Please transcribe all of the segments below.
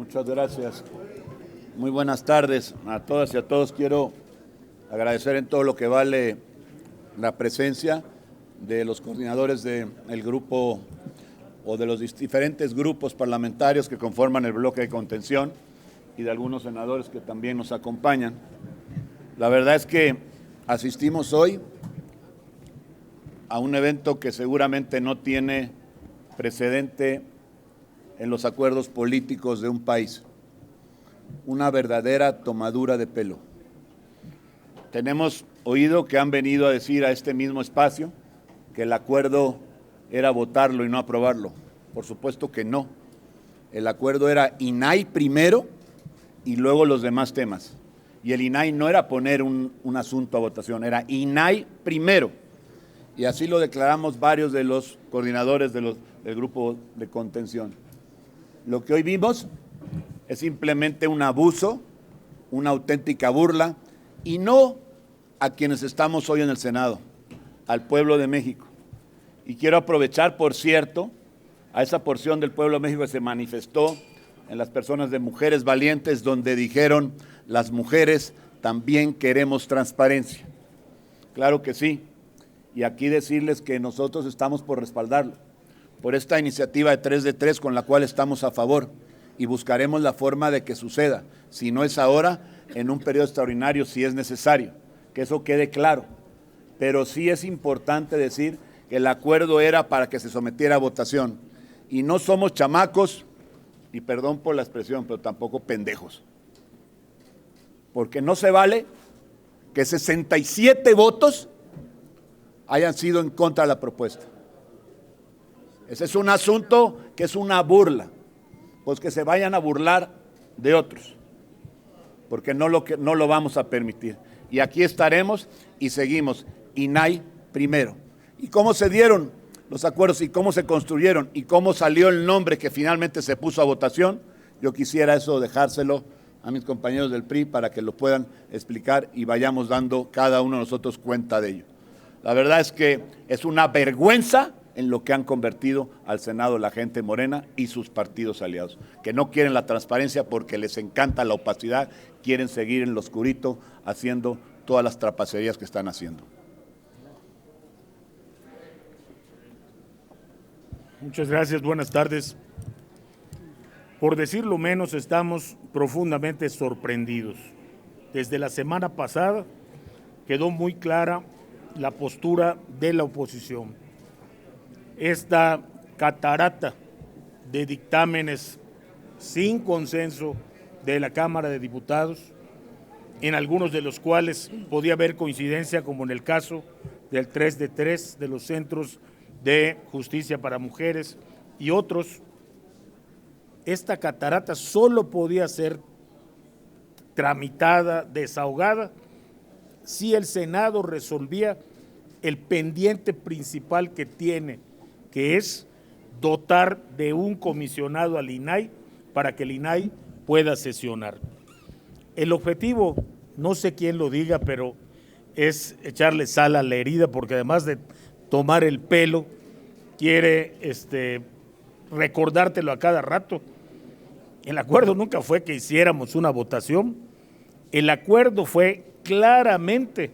Muchas gracias. Muy buenas tardes a todas y a todos. Quiero agradecer en todo lo que vale la presencia de los coordinadores del grupo o de los diferentes grupos parlamentarios que conforman el bloque de contención y de algunos senadores que también nos acompañan. La verdad es que asistimos hoy a un evento que seguramente no tiene precedente en los acuerdos políticos de un país, una verdadera tomadura de pelo. Tenemos oído que han venido a decir a este mismo espacio que el acuerdo era votarlo y no aprobarlo. Por supuesto que no. El acuerdo era INAI primero y luego los demás temas. Y el INAI no era poner un asunto a votación, era INAI primero. Y así lo declaramos varios de los coordinadores del grupo de contención. Lo que hoy vimos es simplemente un abuso, una auténtica burla, y no a quienes estamos hoy en el Senado, al pueblo de México. Y quiero aprovechar, por cierto, a esa porción del pueblo de México que se manifestó en las personas de Mujeres Valientes, donde dijeron: las mujeres también queremos transparencia. Claro que sí, y aquí decirles que nosotros estamos por respaldarlo, por esta iniciativa de 3 de 3 con la cual estamos a favor, y buscaremos la forma de que suceda, si no es ahora, en un periodo extraordinario si es necesario, que eso quede claro. Pero sí es importante decir que el acuerdo era para que se sometiera a votación, y no somos chamacos, y perdón por la expresión, pero tampoco pendejos, porque no se vale que 67 votos hayan sido en contra de la propuesta. Ese es un asunto que es una burla, pues que se vayan a burlar de otros, porque no lo vamos a permitir. Y aquí estaremos y seguimos, INAI primero. ¿Y cómo se dieron los acuerdos y cómo se construyeron y cómo salió el nombre que finalmente se puso a votación? Yo quisiera eso dejárselo a mis compañeros del PRI para que lo puedan explicar y vayamos dando cada uno de nosotros cuenta de ello. La verdad es que es una vergüenza en lo que han convertido al Senado la gente morena y sus partidos aliados, que no quieren la transparencia porque les encanta la opacidad, quieren seguir en lo oscurito haciendo todas las trapacerías que están haciendo. Muchas gracias, buenas tardes. Por decirlo menos, estamos profundamente sorprendidos. Desde la semana pasada quedó muy clara la postura de la oposición. Esta catarata de dictámenes sin consenso de la Cámara de Diputados, en algunos de los cuales podía haber coincidencia, como en el caso del 3 de 3 de los centros de justicia para mujeres y otros, esta catarata solo podía ser tramitada, desahogada, si el Senado resolvía el pendiente principal que tiene, que es dotar de un comisionado al INAI para que el INAI pueda sesionar. El objetivo, no sé quién lo diga, pero es echarle sal a la herida, porque además de tomar el pelo, quiere recordártelo a cada rato. El acuerdo nunca fue que hiciéramos una votación, el acuerdo fue claramente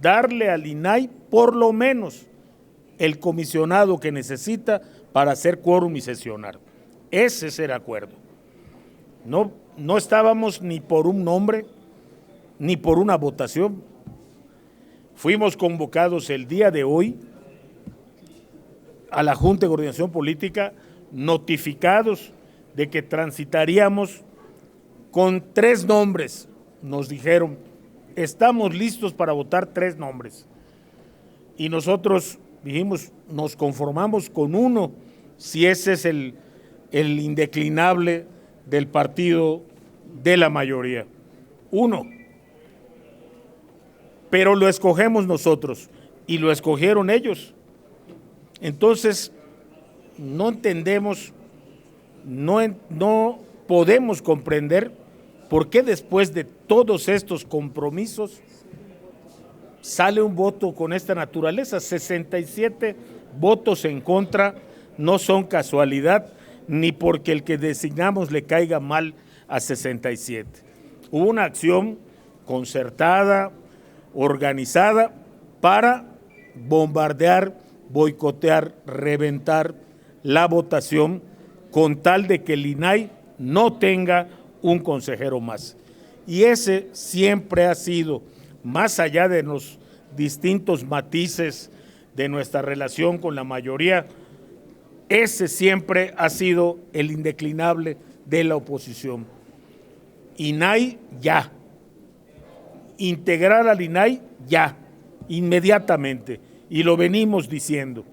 darle al INAI por lo menos el comisionado que necesita para hacer quórum y sesionar. Ese es el acuerdo. No estábamos ni por un nombre, ni por una votación. Fuimos convocados el día de hoy a la Junta de Coordinación Política, notificados de que transitaríamos con 3 nombres. Nos dijeron: estamos listos para votar 3 nombres. Y nosotros dijimos, nos conformamos con uno, si ese es el indeclinable del partido de la mayoría. Uno. Pero lo escogemos nosotros y lo escogieron ellos. Entonces, no entendemos, no podemos comprender por qué después de todos estos compromisos sale un voto con esta naturaleza. 67 votos en contra no son casualidad ni porque el que designamos le caiga mal a 67. Hubo una acción concertada, organizada, para bombardear, boicotear, reventar la votación con tal de que el INAI no tenga un consejero más. Y ese siempre ha sido, más allá de los distintos matices de nuestra relación con la mayoría, ese siempre ha sido el indeclinable de la oposición. INAI ya, integrar al INAI ya, inmediatamente, y lo venimos diciendo.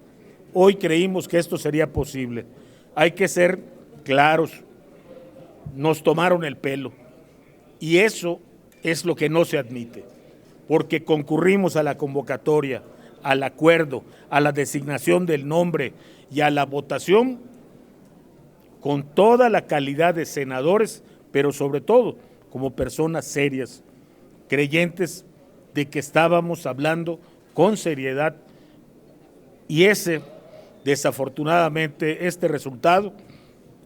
Hoy creímos que esto sería posible. Hay que ser claros, nos tomaron el pelo y eso es lo que no se admite, porque concurrimos a la convocatoria, al acuerdo, a la designación del nombre y a la votación con toda la calidad de senadores, pero sobre todo como personas serias, creyentes de que estábamos hablando con seriedad, y desafortunadamente, este resultado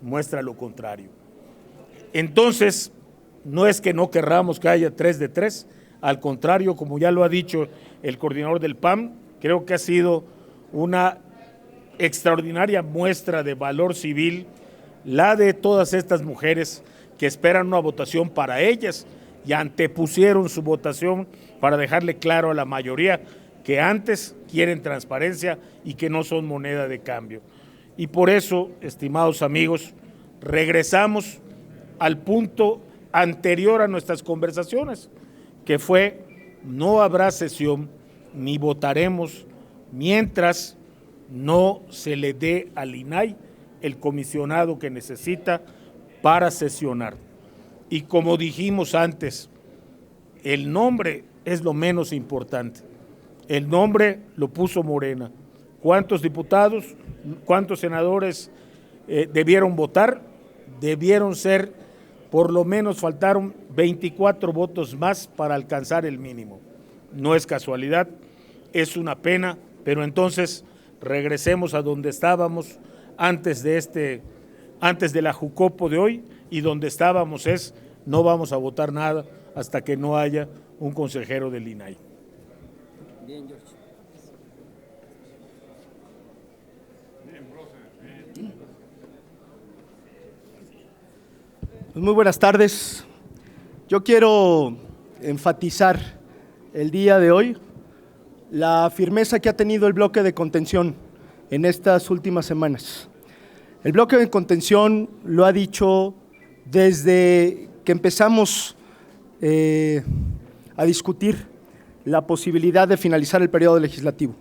muestra lo contrario. Entonces, no es que no querramos que haya 3 de 3, al contrario, como ya lo ha dicho el coordinador del PAN, creo que ha sido una extraordinaria muestra de valor civil la de todas estas mujeres que esperan una votación para ellas y antepusieron su votación para dejarle claro a la mayoría que antes quieren transparencia y que no son moneda de cambio. Y por eso, estimados amigos, regresamos al punto anterior a nuestras conversaciones, que fue: no habrá sesión ni votaremos mientras no se le dé al INAI el comisionado que necesita para sesionar. Y como dijimos antes, el nombre es lo menos importante. El nombre lo puso Morena. ¿Cuántos diputados, cuántos senadores debieron votar? Debieron ser, por lo menos faltaron 24 votos más para alcanzar el mínimo. No es casualidad, es una pena, pero entonces regresemos a donde estábamos antes de la Jucopo de hoy, y donde estábamos es: no vamos a votar nada hasta que no haya un consejero del INAI. Bien, George. Muy buenas tardes. Yo quiero enfatizar el día de hoy la firmeza que ha tenido el bloque de contención en estas últimas semanas. El bloque de contención lo ha dicho desde que empezamos a discutir la posibilidad de finalizar el periodo legislativo.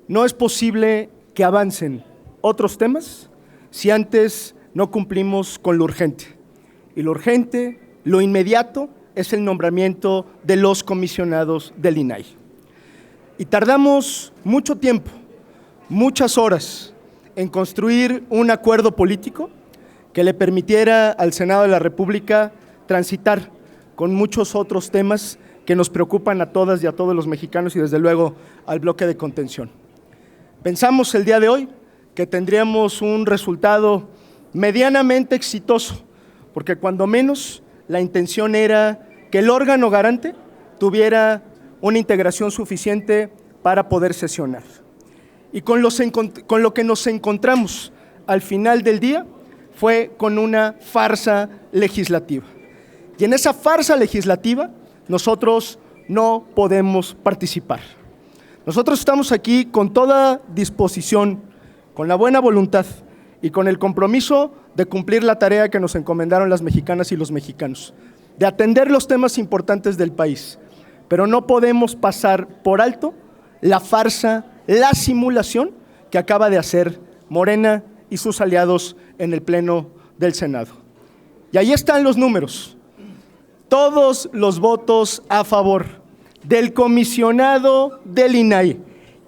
No es posible que avancen otros temas si antes no cumplimos con lo urgente. Y lo urgente, lo inmediato, es el nombramiento de los comisionados del INAI. Y tardamos mucho tiempo, muchas horas, en construir un acuerdo político que le permitiera al Senado de la República transitar con muchos otros temas que nos preocupan a todas y a todos los mexicanos, y desde luego al bloque de contención. Pensamos el día de hoy que tendríamos un resultado medianamente exitoso, porque cuando menos la intención era que el órgano garante tuviera una integración suficiente para poder sesionar. Y con lo que nos encontramos al final del día fue con una farsa legislativa. Y en esa farsa legislativa nosotros no podemos participar. Nosotros estamos aquí con toda disposición, con la buena voluntad y con el compromiso de cumplir la tarea que nos encomendaron las mexicanas y los mexicanos, de atender los temas importantes del país, pero no podemos pasar por alto la farsa, la simulación que acaba de hacer Morena y sus aliados en el Pleno del Senado. Y ahí están los números. Todos los votos a favor del comisionado del INAI,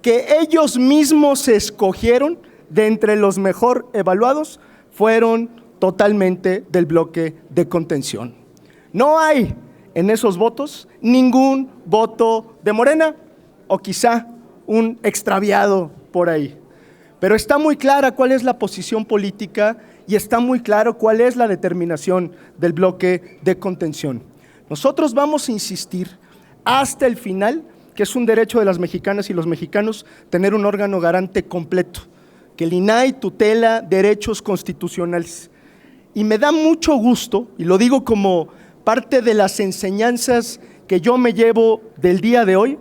que ellos mismos escogieron de entre los mejor evaluados, fueron totalmente del bloque de contención. No hay en esos votos ningún voto de Morena, o quizá un extraviado por ahí. Pero está muy clara cuál es la posición política y está muy claro cuál es la determinación del bloque de contención. Nosotros vamos a insistir hasta el final que es un derecho de las mexicanas y los mexicanos tener un órgano garante completo, que el INAI tutela derechos constitucionales. Y me da mucho gusto, y lo digo como parte de las enseñanzas que yo me llevo del día de hoy,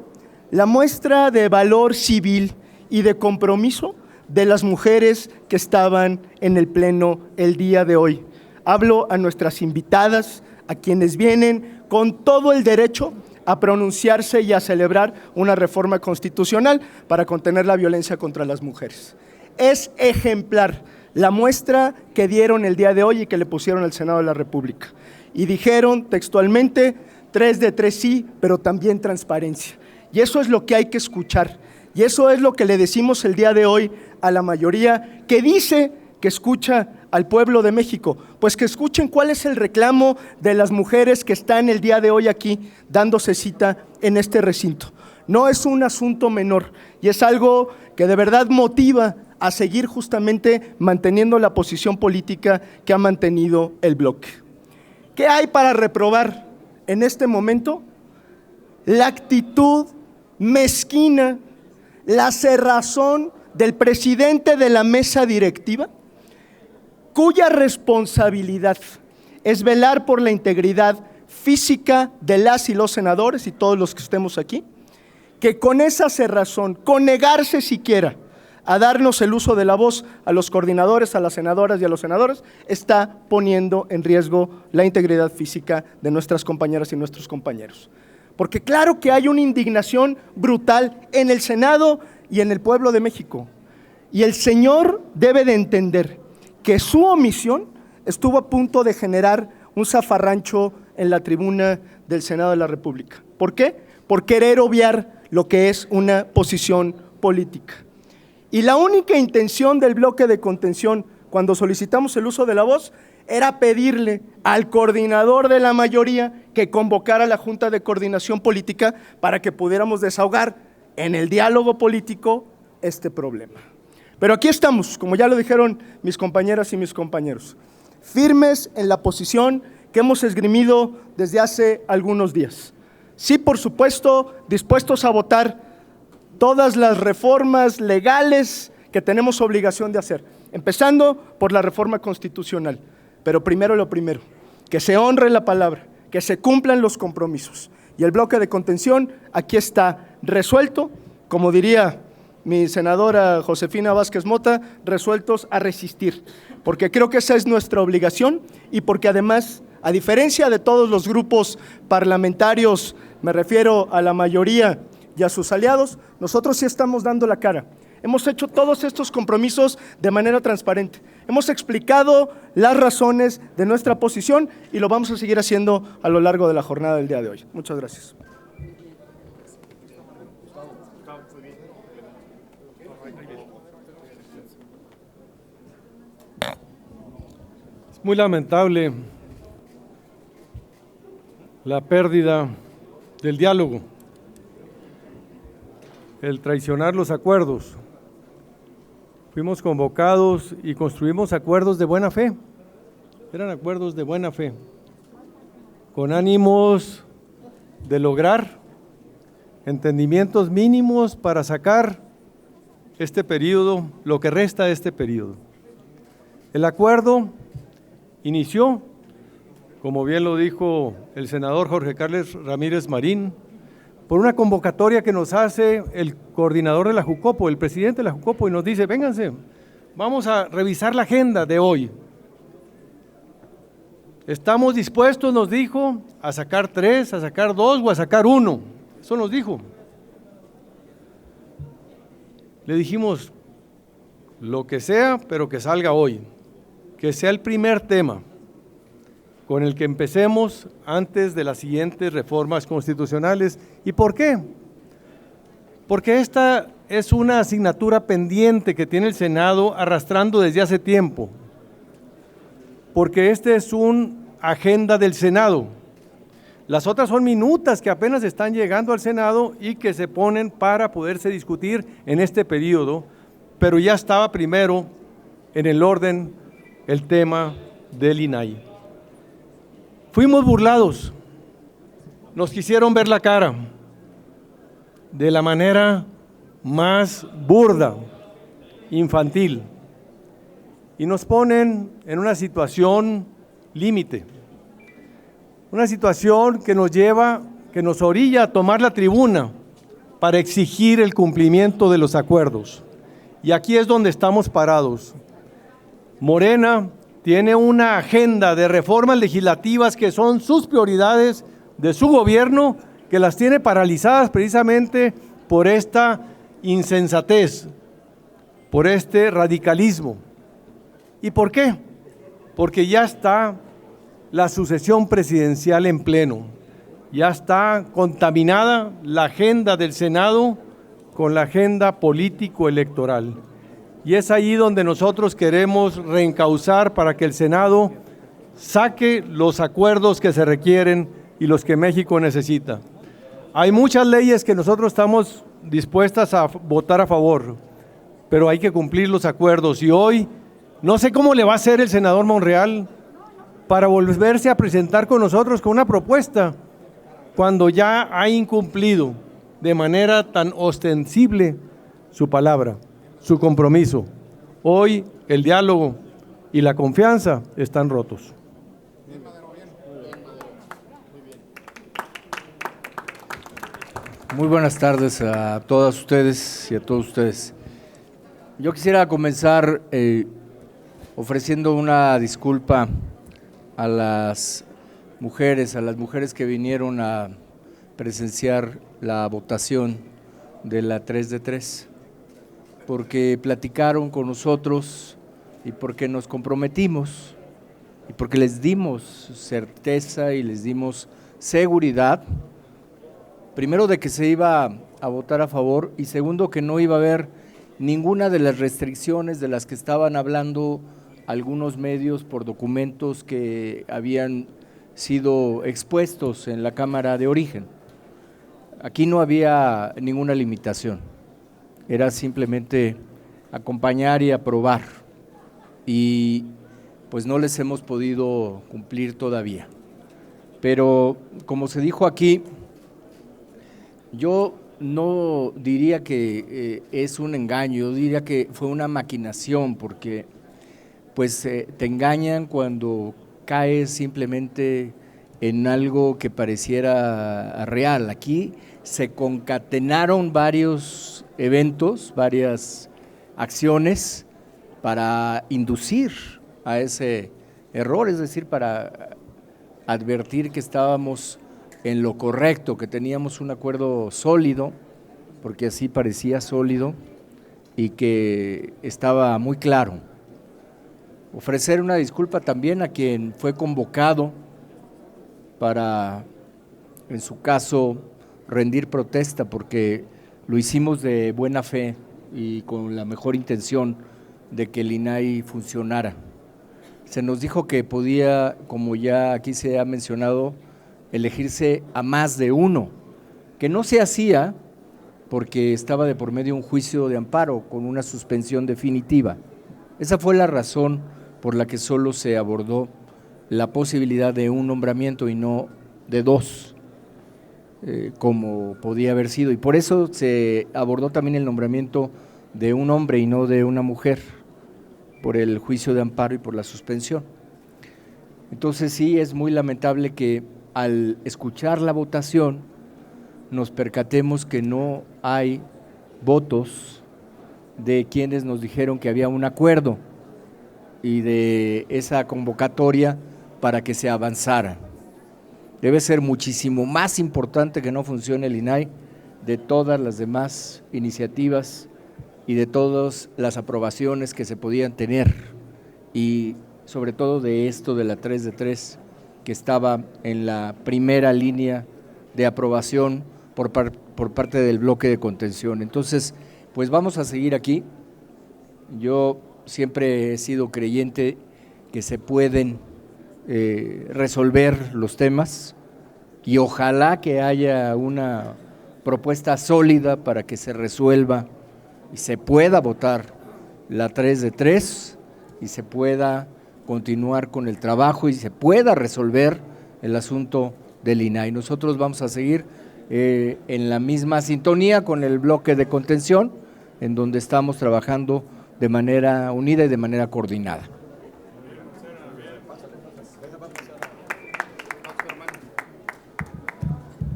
la muestra de valor civil y de compromiso de las mujeres que estaban en el pleno el día de hoy. Hablo a nuestras invitadas, a quienes vienen con todo el derecho a pronunciarse y a celebrar una reforma constitucional para contener la violencia contra las mujeres. Es ejemplar la muestra que dieron el día de hoy y que le pusieron al Senado de la República. Y dijeron textualmente, 3 de 3 sí, pero también transparencia. Y eso es lo que hay que escuchar. Y eso es lo que le decimos el día de hoy a la mayoría que dice que escucha al pueblo de México. Pues que escuchen cuál es el reclamo de las mujeres que están el día de hoy aquí dándose cita en este recinto. No es un asunto menor y es algo que de verdad motiva a seguir justamente manteniendo la posición política que ha mantenido el bloque. ¿Qué hay para reprobar en este momento? La actitud mezquina, la cerrazón del presidente de la mesa directiva, cuya responsabilidad es velar por la integridad física de las y los senadores y todos los que estemos aquí, que con esa cerrazón, con negarse siquiera a darnos el uso de la voz a los coordinadores, a las senadoras y a los senadores, está poniendo en riesgo la integridad física de nuestras compañeras y nuestros compañeros. Porque claro que hay una indignación brutal en el Senado y en el pueblo de México. Y el señor debe de entender que su omisión estuvo a punto de generar un zafarrancho en la tribuna del Senado de la República. ¿Por qué? Por querer obviar lo que es una posición política. Y la única intención del bloque de contención cuando solicitamos el uso de la voz era pedirle al coordinador de la mayoría que convocara a la Junta de Coordinación Política para que pudiéramos desahogar en el diálogo político este problema. Pero aquí estamos, como ya lo dijeron mis compañeras y mis compañeros, firmes en la posición que hemos esgrimido desde hace algunos días. Sí, por supuesto, dispuestos a votar todas las reformas legales que tenemos obligación de hacer, empezando por la reforma constitucional. Pero primero lo primero, que se honre la palabra, que se cumplan los compromisos. Y el bloque de contención aquí está resuelto, como diría mi senadora Josefina Vázquez Mota, resueltos a resistir, porque creo que esa es nuestra obligación y porque además, a diferencia de todos los grupos parlamentarios, me refiero a la mayoría y a sus aliados, nosotros sí estamos dando la cara. Hemos hecho todos estos compromisos de manera transparente. Hemos explicado las razones de nuestra posición y lo vamos a seguir haciendo a lo largo de la jornada del día de hoy. Muchas gracias. Es muy lamentable la pérdida del diálogo, el traicionar los acuerdos. Fuimos convocados y construimos acuerdos de buena fe, eran acuerdos de buena fe, con ánimos de lograr entendimientos mínimos para sacar este periodo, lo que resta de este periodo. El acuerdo inició, como bien lo dijo el senador Jorge Carlos Ramírez Marín, por una convocatoria que nos hace el coordinador de la Jucopo, el presidente de la Jucopo, y nos dice, vénganse, vamos a revisar la agenda de hoy. Estamos dispuestos, nos dijo, a sacar 3, a sacar 2 o a sacar 1. Eso nos dijo. Le dijimos, lo que sea, pero que salga hoy, que sea el primer tema con el que empecemos antes de las siguientes reformas constitucionales. ¿Y por qué? Porque esta es una asignatura pendiente que tiene el Senado arrastrando desde hace tiempo, porque este es una agenda del Senado. Las otras son minutas que apenas están llegando al Senado y que se ponen para poderse discutir en este periodo, pero ya estaba primero en el orden el tema del INAI. Fuimos burlados, nos quisieron ver la cara de la manera más burda, infantil, y nos ponen en una situación límite, una situación que nos lleva, que nos orilla a tomar la tribuna para exigir el cumplimiento de los acuerdos. Y aquí es donde estamos parados. Morena tiene una agenda de reformas legislativas que son sus prioridades de su gobierno, que las tiene paralizadas precisamente por esta insensatez, por este radicalismo. ¿Y por qué? Porque ya está la sucesión presidencial en pleno, ya está contaminada la agenda del Senado con la agenda político-electoral. Y es ahí donde nosotros queremos reencauzar para que el Senado saque los acuerdos que se requieren y los que México necesita. Hay muchas leyes que nosotros estamos dispuestas a votar a favor, pero hay que cumplir los acuerdos. Y hoy, no sé cómo le va a hacer el senador Monreal para volverse a presentar con nosotros con una propuesta, cuando ya ha incumplido de manera tan ostensible su palabra, su compromiso. Hoy el diálogo y la confianza están rotos. Muy buenas tardes a todas ustedes y a todos ustedes. Yo quisiera comenzar ofreciendo una disculpa a las mujeres que vinieron a presenciar la votación de la 3 de 3, porque platicaron con nosotros y porque nos comprometimos y porque les dimos certeza y les dimos seguridad, primero de que se iba a votar a favor y segundo que no iba a haber ninguna de las restricciones de las que estaban hablando algunos medios por documentos que habían sido expuestos en la Cámara de Origen. Aquí no había ninguna limitación, era simplemente acompañar y aprobar, y pues no les hemos podido cumplir todavía. Pero como se dijo aquí, yo no diría que es un engaño, yo diría que fue una maquinación, porque pues te engañan cuando caes simplemente en algo que pareciera real. Aquí se concatenaron varios eventos, varias acciones para inducir a ese error, es decir, para advertir que estábamos en lo correcto, que teníamos un acuerdo sólido, porque así parecía sólido y que estaba muy claro. Ofrecer una disculpa también a quien fue convocado para, en su caso, rendir protesta, porque lo hicimos de buena fe y con la mejor intención de que el INAI funcionara. Se nos dijo que podía, como ya aquí se ha mencionado, elegirse a más de uno, que no se hacía porque estaba de por medio un juicio de amparo con una suspensión definitiva. Esa fue la razón por la que solo se abordó la posibilidad de un nombramiento y no de dos, como podía haber sido. Y por eso se abordó también el nombramiento de un hombre y no de una mujer, por el juicio de amparo y por la suspensión. Entonces sí, es muy lamentable que al escuchar la votación nos percatemos que no hay votos de quienes nos dijeron que había un acuerdo y de esa convocatoria para que se avanzara. Debe ser muchísimo más importante que no funcione el INAI de todas las demás iniciativas y de todas las aprobaciones que se podían tener, y sobre todo de esto de la 3 de 3, que estaba en la primera línea de aprobación por parte del bloque de contención. Entonces, pues vamos a seguir aquí. Yo siempre he sido creyente que se pueden resolver los temas, y ojalá que haya una propuesta sólida para que se resuelva y se pueda votar la 3 de 3 y se pueda continuar con el trabajo y se pueda resolver el asunto del INAI. Nosotros vamos a seguir en la misma sintonía con el bloque de contención, en donde estamos trabajando de manera unida y de manera coordinada.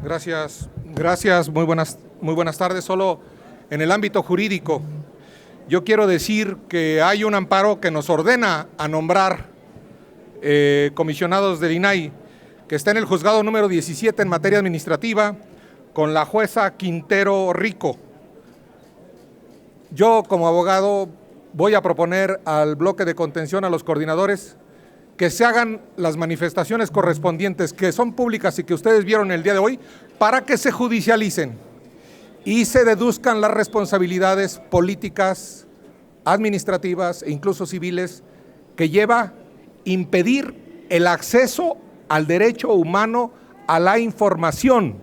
Gracias, muy buenas tardes. Solo en el ámbito jurídico, yo quiero decir que hay un amparo que nos ordena a nombrar comisionados del INAI, que está en el juzgado número 17 en materia administrativa, con la jueza Quintero Rico. Yo, como abogado, voy a proponer al bloque de contención, a los coordinadores, que se hagan las manifestaciones correspondientes, que son públicas y que ustedes vieron el día de hoy, para que se judicialicen y se deduzcan las responsabilidades políticas, administrativas e incluso civiles que lleva impedir el acceso al derecho humano a la información.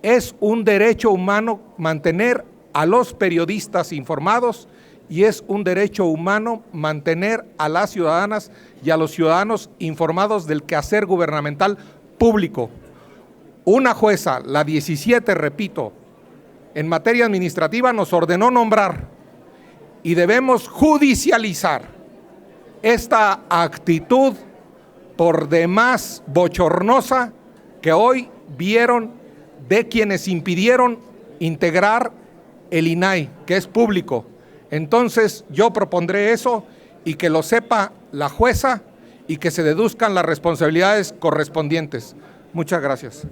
Es un derecho humano mantener a los periodistas informados y es un derecho humano mantener a las ciudadanas y a los ciudadanos informados del quehacer gubernamental público. Una jueza, la 17, repito, en materia administrativa nos ordenó nombrar y debemos judicializar esta actitud por demás bochornosa que hoy vieron de quienes impidieron integrar el INAI, que es público. Entonces yo propondré eso y que lo sepa la jueza y que se deduzcan las responsabilidades correspondientes. Muchas gracias.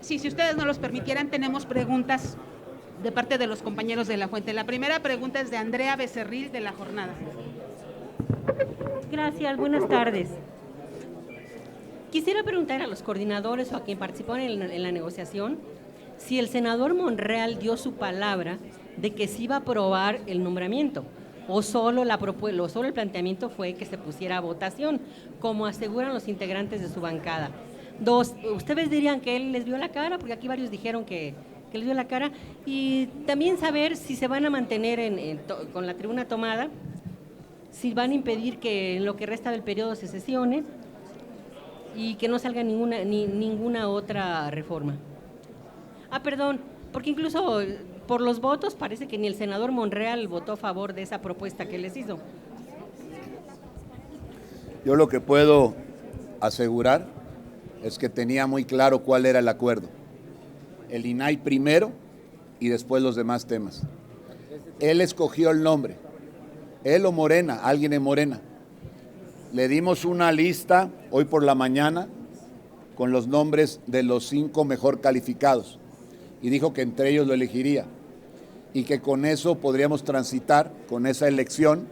Sí, si ustedes no los permitieran, tenemos preguntas de parte de los compañeros de La Fuente. La primera pregunta es de Andrea Becerril, de La Jornada. Gracias, buenas tardes. Quisiera preguntar a los coordinadores o a quien participó en la negociación si el senador Monreal dio su palabra de que se iba a aprobar el nombramiento o solo el planteamiento fue que se pusiera a votación, como aseguran los integrantes de su bancada. Dos, ustedes dirían que él les dio la cara, porque aquí varios dijeron que les dio la cara, y también saber si se van a mantener con la tribuna tomada, si van a impedir que en lo que resta del periodo se sesione y que no salga ninguna otra reforma. Perdón, porque incluso por los votos parece que ni el senador Monreal votó a favor de esa propuesta que les hizo. Yo lo que puedo asegurar es que tenía muy claro cuál era el acuerdo. El INAI primero y después los demás temas. Él escogió el nombre. Él o Morena, alguien en Morena. Le dimos una lista hoy por la mañana con los nombres de los 5 mejor calificados y dijo que entre ellos lo elegiría y que con eso podríamos transitar, con esa elección,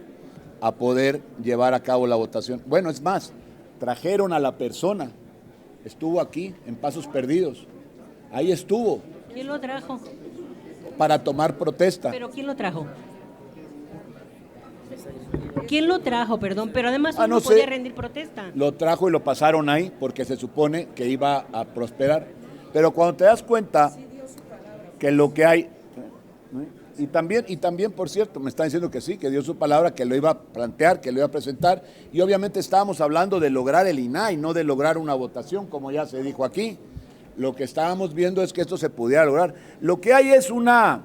a poder llevar a cabo la votación. Bueno, es más, trajeron a la persona, estuvo aquí en Pasos Perdidos, ahí estuvo. ¿Quién lo trajo? Para tomar protesta. ¿Pero quién lo trajo? ¿Quién lo trajo, perdón? Pero además uno no podía rendir protesta. Lo trajo y lo pasaron ahí porque se supone que iba a prosperar. Pero cuando te das cuenta que lo que hay, y también, por cierto, me están diciendo que sí, que dio su palabra, que lo iba a plantear, que lo iba a presentar, y obviamente estábamos hablando de lograr el INAI, no de lograr una votación, como ya se dijo aquí. Lo que estábamos viendo es que esto se pudiera lograr. Lo que hay es una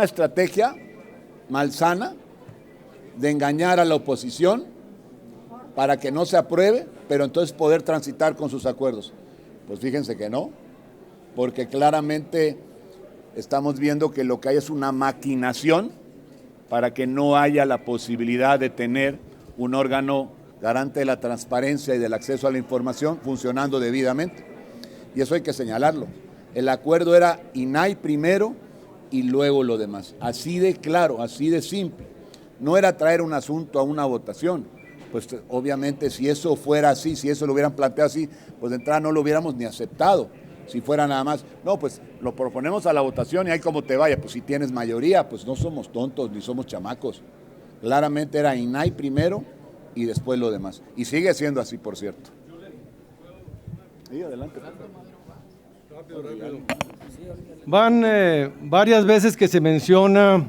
estrategia malsana de engañar a la oposición para que no se apruebe, pero entonces poder transitar con sus acuerdos. Pues fíjense que no, porque claramente estamos viendo que lo que hay es una maquinación para que no haya la posibilidad de tener un órgano garante de la transparencia y del acceso a la información funcionando debidamente. Y eso hay que señalarlo. El acuerdo era INAI primero y luego lo demás. Así de claro, así de simple. No era traer un asunto a una votación. Pues obviamente si eso fuera así, si eso lo hubieran planteado así, pues de entrada no lo hubiéramos ni aceptado. Si fuera nada más, no, pues lo proponemos a la votación y ahí como te vaya, pues si tienes mayoría, pues no somos tontos ni somos chamacos. Claramente era INAI primero y después lo demás. Y sigue siendo así, por cierto. Sí, adelante. Van varias veces que se menciona,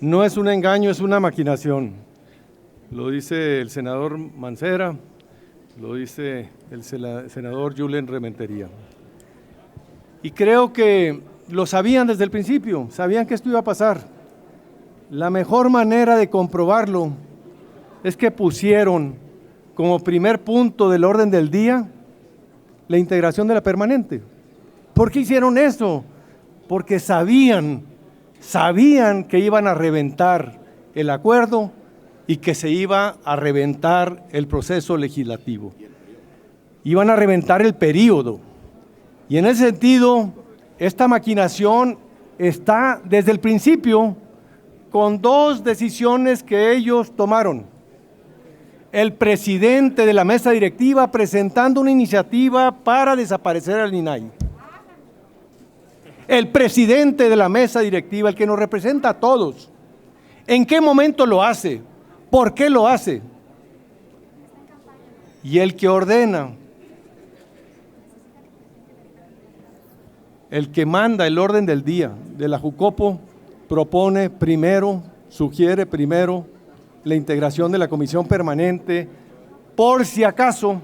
no es un engaño, es una maquinación. Lo dice el senador Mancera, lo dice el senador Julen Rementería. Y creo que lo sabían desde el principio, sabían que esto iba a pasar. La mejor manera de comprobarlo es que pusieron como primer punto del orden del día la integración de la permanente. ¿Por qué hicieron eso? Porque sabían que iban a reventar el acuerdo y que se iba a reventar el proceso legislativo. Iban a reventar el período. Y en ese sentido, esta maquinación está desde el principio con dos decisiones que ellos tomaron. El presidente de la mesa directiva presentando una iniciativa para desaparecer al INAI. El presidente de la mesa directiva, el que nos representa a todos. ¿En qué momento lo hace? ¿Por qué lo hace? Y el que ordena, el que manda el orden del día de la Jucopo, propone primero, sugiere primero la integración de la comisión permanente, por si acaso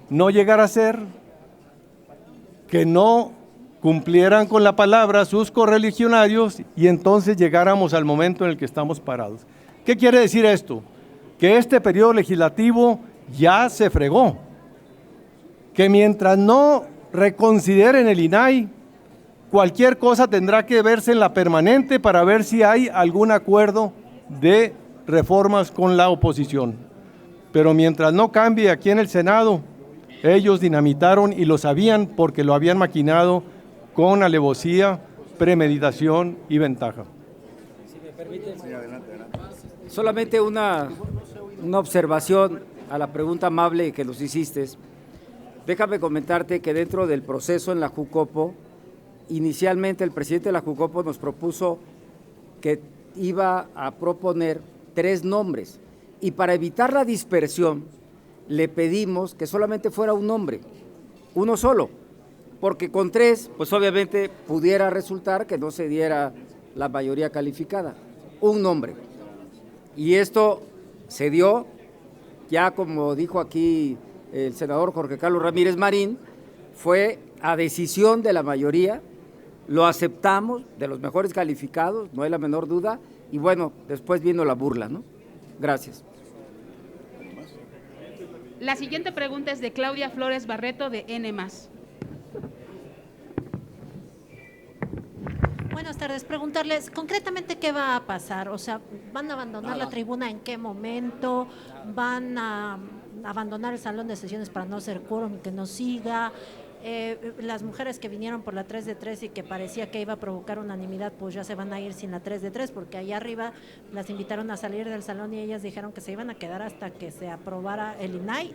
no llegara a ser que no cumplieran con la palabra sus correligionarios y entonces llegáramos al momento en el que estamos parados. ¿Qué quiere decir esto? Que este periodo legislativo ya se fregó, que mientras no reconsideren el INAI, cualquier cosa tendrá que verse en la permanente para ver si hay algún acuerdo de reformas con la oposición. Pero mientras no cambie aquí en el Senado, ellos dinamitaron y lo sabían porque lo habían maquinado con alevosía, premeditación y ventaja. Si me permiten, solamente una observación a la pregunta amable que nos hiciste. Déjame comentarte que dentro del proceso en la Jucopo, inicialmente el presidente de la Jucopo nos propuso que iba a proponer 3 nombres y para evitar la dispersión le pedimos que solamente fuera un nombre, uno solo, porque con 3 pues obviamente pudiera resultar que no se diera la mayoría calificada, un nombre. Y esto se dio, ya como dijo aquí el senador Jorge Carlos Ramírez Marín, fue a decisión de la mayoría, lo aceptamos, de los mejores calificados, no hay la menor duda, y bueno, después vino la burla, ¿no? Gracias. La siguiente pregunta es de Claudia Flores Barreto, de N+. Buenas tardes. Preguntarles concretamente qué va a pasar. O sea, ¿van a abandonar la tribuna en qué momento? ¿Van a abandonar el salón de sesiones para no hacer quórum y que no siga? Las mujeres que vinieron por la 3 de 3 y que parecía que iba a provocar unanimidad, pues ya se van a ir sin la 3 de 3, porque allá arriba las invitaron a salir del salón y ellas dijeron que se iban a quedar hasta que se aprobara el INAI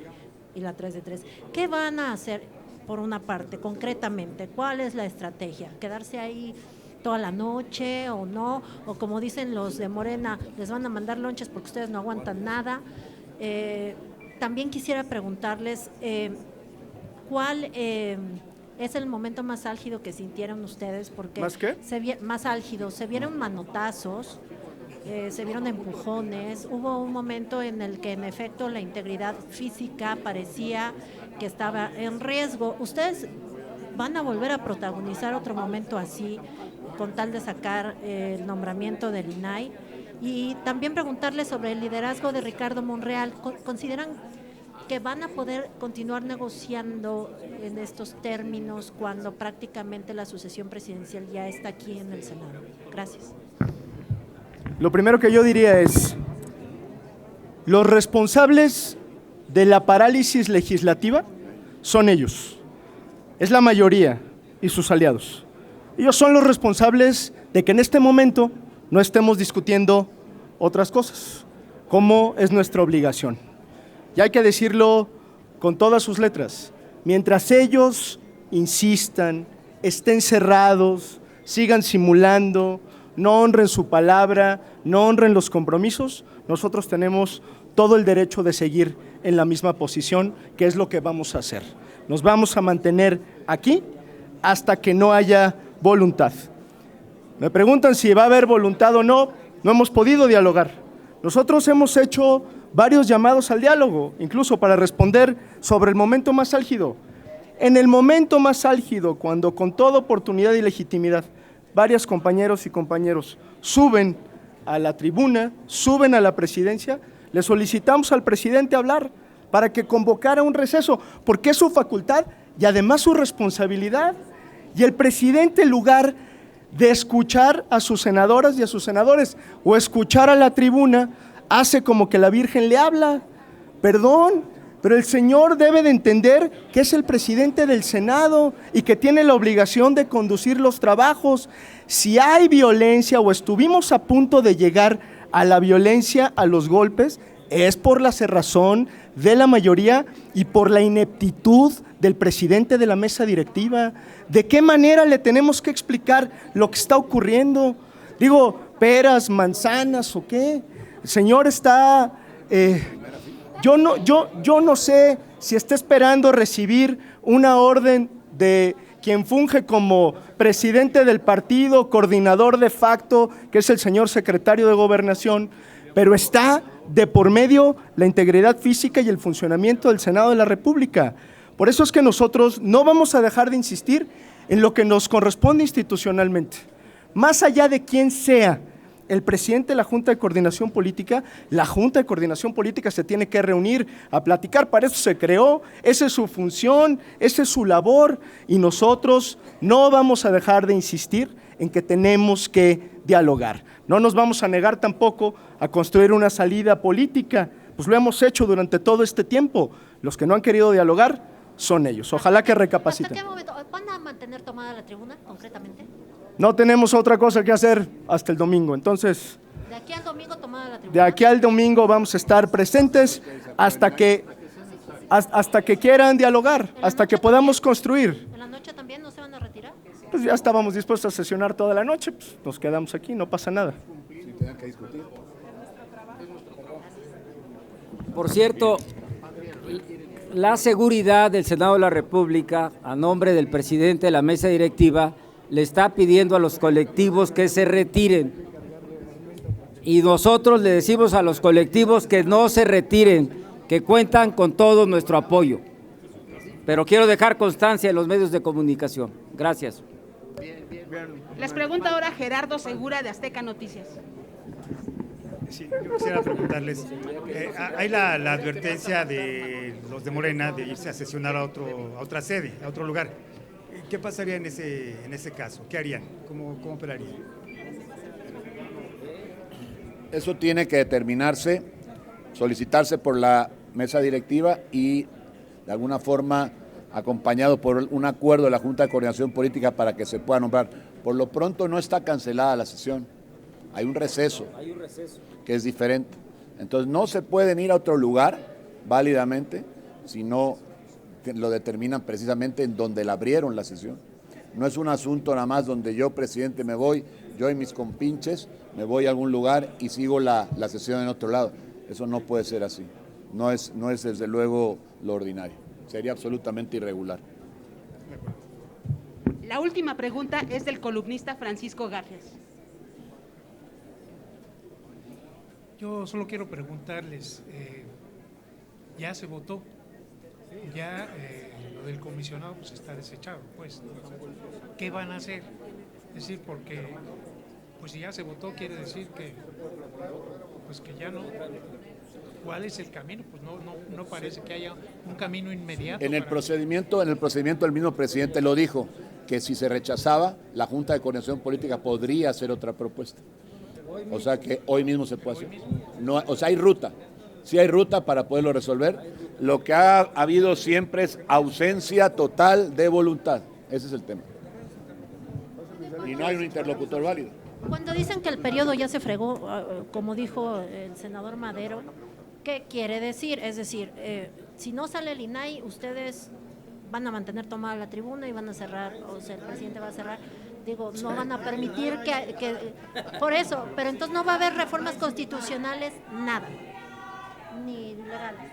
y la 3 de 3. ¿Qué van a hacer por una parte, concretamente? ¿Cuál es la estrategia? ¿Quedarse ahí toda la noche o no? O como dicen los de Morena, les van a mandar lonches porque ustedes no aguantan nada. También quisiera preguntarles, ¿cuál es el momento más álgido que sintieron ustedes? Porque ¿Más qué? Más álgido. Se vieron manotazos, se vieron empujones. Hubo un momento en el que en efecto la integridad física parecía que estaba en riesgo. ¿Ustedes van a volver a protagonizar otro momento así con tal de sacar el nombramiento del INAI? Y también preguntarles sobre el liderazgo de Ricardo Monreal. ¿Consideran que van a poder continuar negociando en estos términos cuando prácticamente la sucesión presidencial ya está aquí en el Senado? Gracias. Lo primero que yo diría es, los responsables de la parálisis legislativa son ellos, es la mayoría y sus aliados. Ellos son los responsables de que en este momento no estemos discutiendo otras cosas, como es nuestra obligación. Y hay que decirlo con todas sus letras, mientras ellos insistan, estén cerrados, sigan simulando, no honren su palabra, no honren los compromisos, nosotros tenemos todo el derecho de seguir en la misma posición, que es lo que vamos a hacer. Nos vamos a mantener aquí hasta que no haya voluntad. Me preguntan si va a haber voluntad o no. No hemos podido dialogar. Nosotros hemos hecho varios llamados al diálogo, incluso para responder sobre el momento más álgido. En el momento más álgido, cuando con toda oportunidad y legitimidad, varios compañeros y compañeros suben a la tribuna, suben a la presidencia, le solicitamos al presidente hablar para que convocara un receso, porque es su facultad y además su responsabilidad. Y el presidente, en lugar de escuchar a sus senadoras y a sus senadores o escuchar a la tribuna, hace como que la Virgen le habla. Perdón, pero el señor debe de entender que es el presidente del Senado y que tiene la obligación de conducir los trabajos. Si hay violencia o estuvimos a punto de llegar a la violencia, a los golpes, es por la cerrazón de la mayoría y por la ineptitud del presidente de la mesa directiva. ¿De qué manera le tenemos que explicar lo que está ocurriendo? Digo, peras, manzanas o qué. El señor está, yo no sé si está esperando recibir una orden de quien funge como presidente del partido, coordinador de facto, que es el señor secretario de Gobernación, pero está de por medio la integridad física y el funcionamiento del Senado de la República. Por eso es que nosotros no vamos a dejar de insistir en lo que nos corresponde institucionalmente. Más allá de quién sea el presidente de la Junta de Coordinación Política, la Junta de Coordinación Política se tiene que reunir a platicar, para eso se creó, esa es su función, esa es su labor, y nosotros no vamos a dejar de insistir en que tenemos que dialogar. No nos vamos a negar tampoco a construir una salida política, pues lo hemos hecho durante todo este tiempo. Los que no han querido dialogar son ellos. Ojalá que recapaciten. ¿Hasta qué momento van a mantener tomada la tribuna, concretamente? No tenemos otra cosa que hacer hasta el domingo, entonces… ¿De aquí al domingo tomada la tribuna? De aquí al domingo vamos a estar presentes hasta que quieran dialogar, hasta que podamos construir. ¿En la noche también no se van a retirar? Pues ya estábamos dispuestos a sesionar toda la noche, pues nos quedamos aquí, no pasa nada. Por cierto, la seguridad del Senado de la República, a nombre del presidente de la mesa directiva, le está pidiendo a los colectivos que se retiren. Y nosotros le decimos a los colectivos que no se retiren, que cuentan con todo nuestro apoyo. Pero quiero dejar constancia en los medios de comunicación. Gracias. Les pregunta ahora Gerardo Segura de Azteca Noticias. Sí, yo quisiera preguntarles, hay la advertencia de los de Morena de irse a sesionar a otra sede, a otro lugar. ¿Qué pasaría en ese caso? ¿Qué harían? ¿Cómo operarían? Eso tiene que determinarse, solicitarse por la mesa directiva y de alguna forma acompañado por un acuerdo de la Junta de Coordinación Política para que se pueda nombrar. Por lo pronto no está cancelada la sesión, hay un receso que es diferente. Entonces no se pueden ir a otro lugar válidamente si no lo determinan precisamente en donde la abrieron la sesión. No es un asunto nada más donde yo, presidente, me voy, yo y mis compinches, me voy a algún lugar y sigo la sesión en otro lado. Eso no puede ser así. No es desde luego lo ordinario. Sería absolutamente irregular. La última pregunta es del columnista Francisco Garfias. Yo solo quiero preguntarles, ya se votó, ya lo del comisionado pues está desechado, pues, ¿qué van a hacer? Es decir, porque pues si ya se votó quiere decir que pues que ya no. ¿Cuál es el camino? Pues no parece que haya un camino inmediato. En el procedimiento el mismo presidente lo dijo, que si se rechazaba, la Junta de Coordinación Política podría hacer otra propuesta. O sea que hoy mismo se puede hacer. No, o sea, hay ruta. Sí hay ruta para poderlo resolver. Lo que ha habido siempre es ausencia total de voluntad. Ese es el tema. Y no hay un interlocutor válido. Cuando dicen que el periodo ya se fregó, como dijo el senador Madero, ¿qué quiere decir? Es decir, si no sale el INAI, ustedes van a mantener tomada la tribuna y van a cerrar, o sea, el presidente va a cerrar. Digo, no van a permitir que por eso, pero entonces no va a haber reformas constitucionales, nada, ni legales.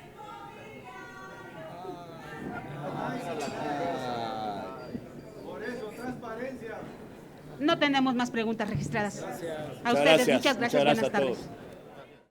No tenemos más preguntas registradas. A Muchas ustedes, gracias. muchas gracias, Muchas gracias buenas a tardes. todos.